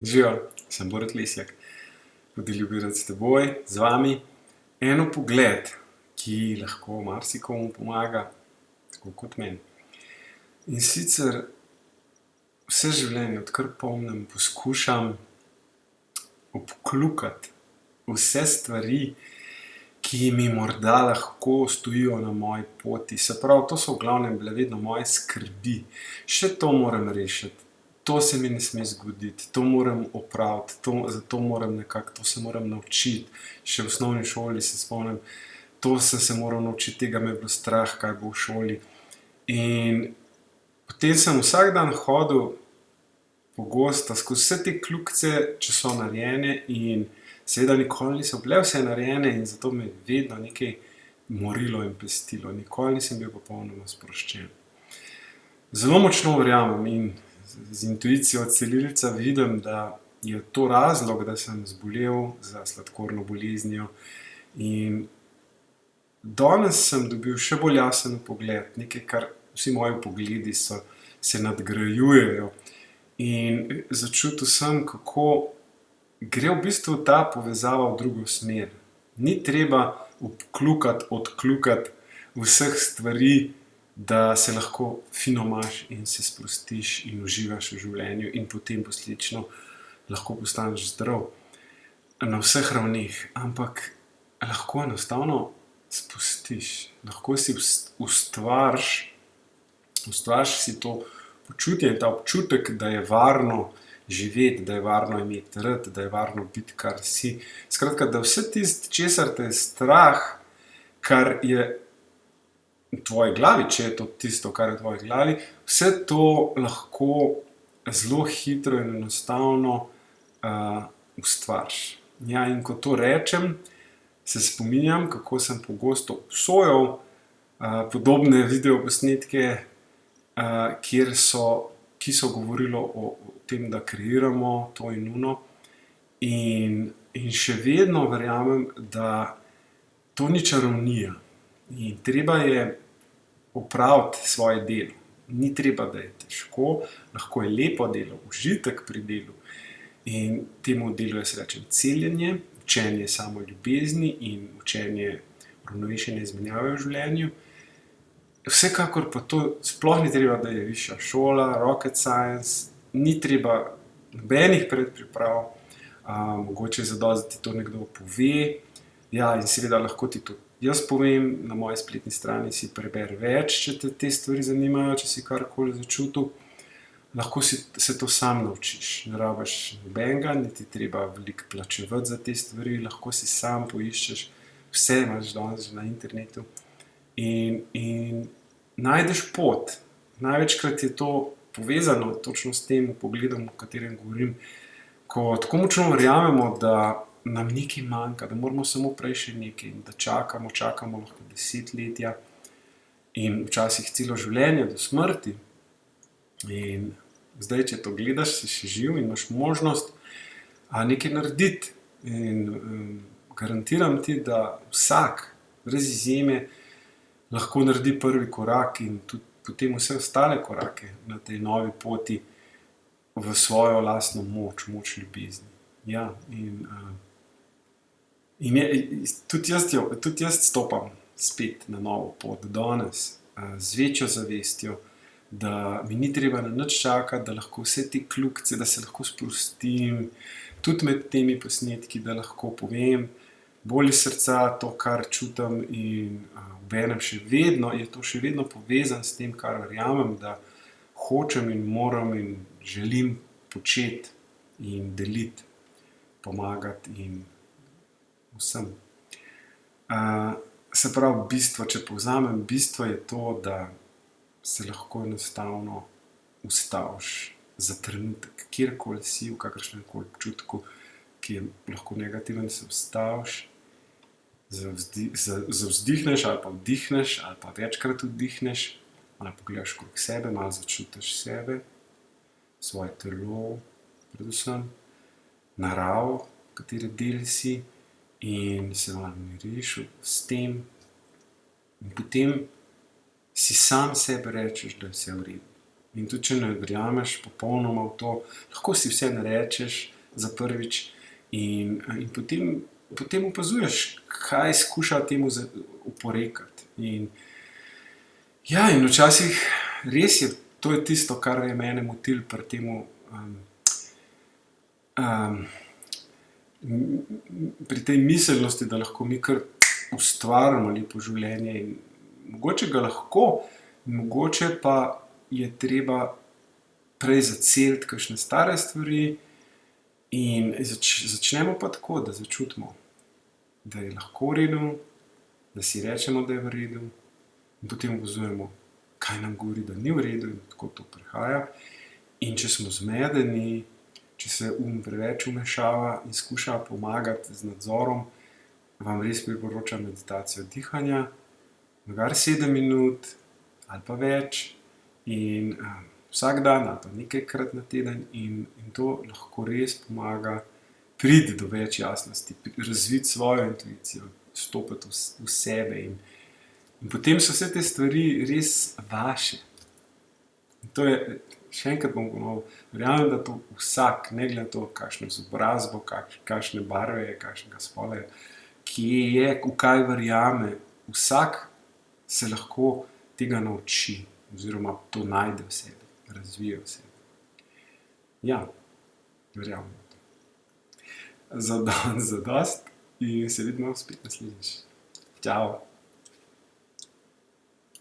Živijo, sem Borut Lesjak, tudi ljubim rad s teboj, z vami. En vpogled, ki lahko marsikomu pomaga, tako kot meni. In sicer vse življenje, odkar pomnim, poskušam obkljukati vse stvari, ki mi morda lahko stojijo na moji poti. Se pravi, to so v glavnem bile vedno moje skrbi. Še to moram rešiti. To se mi ne sme zgoditi, to moram opraviti, zato moram nekako, to se moram naučiti. Še v osnovni šoli se spomnim, to sem se moral naučiti, tega me je bilo strah, kaj bo v šoli. In potem sem vsak dan hodil pogosto skozi vse te kljukice, če so narejene, in seveda nikoli niso bile vse narejene in zato me je vedno nekaj morilo in pestilo. Nikoli nisem bil popolnoma sproščen. Zelo močno verjamem in z intuicijo celilca vidim, da je to razlog, da sem zbolel za sladkorno boleznijo. In danes sem dobil še bolj jasen vpogled, nekaj, kar vsi moji vpogledi se nadgrajujejo. In začutil sem, kako gre v bistvu ta povezava v drugo smer. Ni treba odkljukati vseh stvari, da se lahko fino imaš in se sprostiš in uživaš v življenju in potem posledično lahko postaneš zdrav na vseh ravneh. Ampak lahko enostavno spustiš, lahko si ustvariš si to počutje in ta občutek, da je varno živeti, da je varno imeti rad, da je varno biti, kar si. Skratka, da vse tisto, česar te je strah, kar je v tvoji glavi, če je to tisto, kar je v tvoji glavi, vse to lahko zelo hitro in enostavno ustvariš. Ja, in ko to rečem, se spominjam, kako sem pogosto obsojal podobne videoposnetke, ki so govorili o tem, da kreiramo to in ono. In še vedno verjamem, da to ni čarovnija. In treba je opraviti svoje delo. Ni treba, da je težko, lahko je lepo delo, užitek pri delu. In temu delu jaz rečem celjenje, učenje samoljubezni in učenje uravnovešene izmenjave v življenju. Vsekakor pa to sploh ni treba, da je višja šola, rocket science, ni treba nobenih predpriprav, mogoče je zadosti, da ti to nekdo pove. Ja, in seveda lahko ti to jaz povem, na moji spletni strani si preberi več, če te stvari zanimajo, če si karkoli začutil. Lahko se to sam naučiš, ne rabiš nobenega, niti treba veliko plačevati za te stvari, lahko si sam poiščeš, vse imaš danes že na internetu. In najdeš pot. Največkrat je to povezano točno s tem pogledom, o katerem govorim, ko tako močno verjamemo, da nam nekaj manjka, da moramo samo prej še nekaj in da čakamo lahko desetletja in včasih celo življenje do smrti. In zdaj, če to gledaš, si še živ in imaš možnost nekaj narediti. In garantiram ti, da vsak, brez izjeme, lahko naredi prvi korak in tudi potem vse ostale korake na tej novi poti v svojo lastno moč ljubezni. Ja, tudi jaz stopam spet na novo pot danes, z večjo zavestjo, da mi ni treba na nič čakati, da lahko vse te kljukice, da se lahko sprostim, tudi med temi posnetki, da lahko povem bolj iz srca to, kar čutim, in obenem je to še vedno povezano s tem, kar verjamem, da hočem in moram in želim početi in deliti, pomagati in vsem. Se pravi, bistvo, če povzamem, bistvo je to, da se lahko enostavno ustaviš za trenutek, kjerkoli si, v kakršnemkoli občutku, ki je lahko negativen, se ustaviš, zavzdihneš ali pa vdihneš ali pa večkrat vdihneš, malo pogledaš okrog sebe, malo začutiš sebe, svoje telo, predvsem naravo, katere del si, in se malo miriš s tem. In potem si sam sebi rečeš, da je vse v redu. In tudi, če ne verjameš popolnoma v to, lahko si vse narečeš za prvič in potem opazuješ, kaj skuša temu oporekati. In včasih res je, to je tisto, kar je mene motilo pri temu, pri tej miselnosti, da lahko mi kar ustvarimo lepo življenje. In mogoče ga lahko, mogoče pa je treba prej zaceliti kakšne stare stvari in začnemo pa tako, da začutimo, da je lahko v redu, da si rečemo, da je v redu in potem opazujemo, kaj nam govori, da ni v redu in tako to prihaja. In če smo zmedeni, če se preveč vmešava in skuša pomagati z nadzorom, vam res priporočam meditacijo dihanja, kar 7 minut ali pa več in vsak dan ali pa nekajkrat na teden in to lahko res pomaga priti do več jasnosti, razviti svojo intuicijo, vstopiti v sebe in potem so vse te stvari res vaše. In to je, še enkrat bom ponovil, verjamem, da to vsak, ne glede na to, kakšno izobrazbo, kakšne barve je, kakšnega spola je, kje je, v kaj verjame, vsak se lahko tega nauči oziroma to najde v sebi, razvije v sebi. Ja, verjamem. Za danes zadosti in se vidimo spet naslednjič. Čau!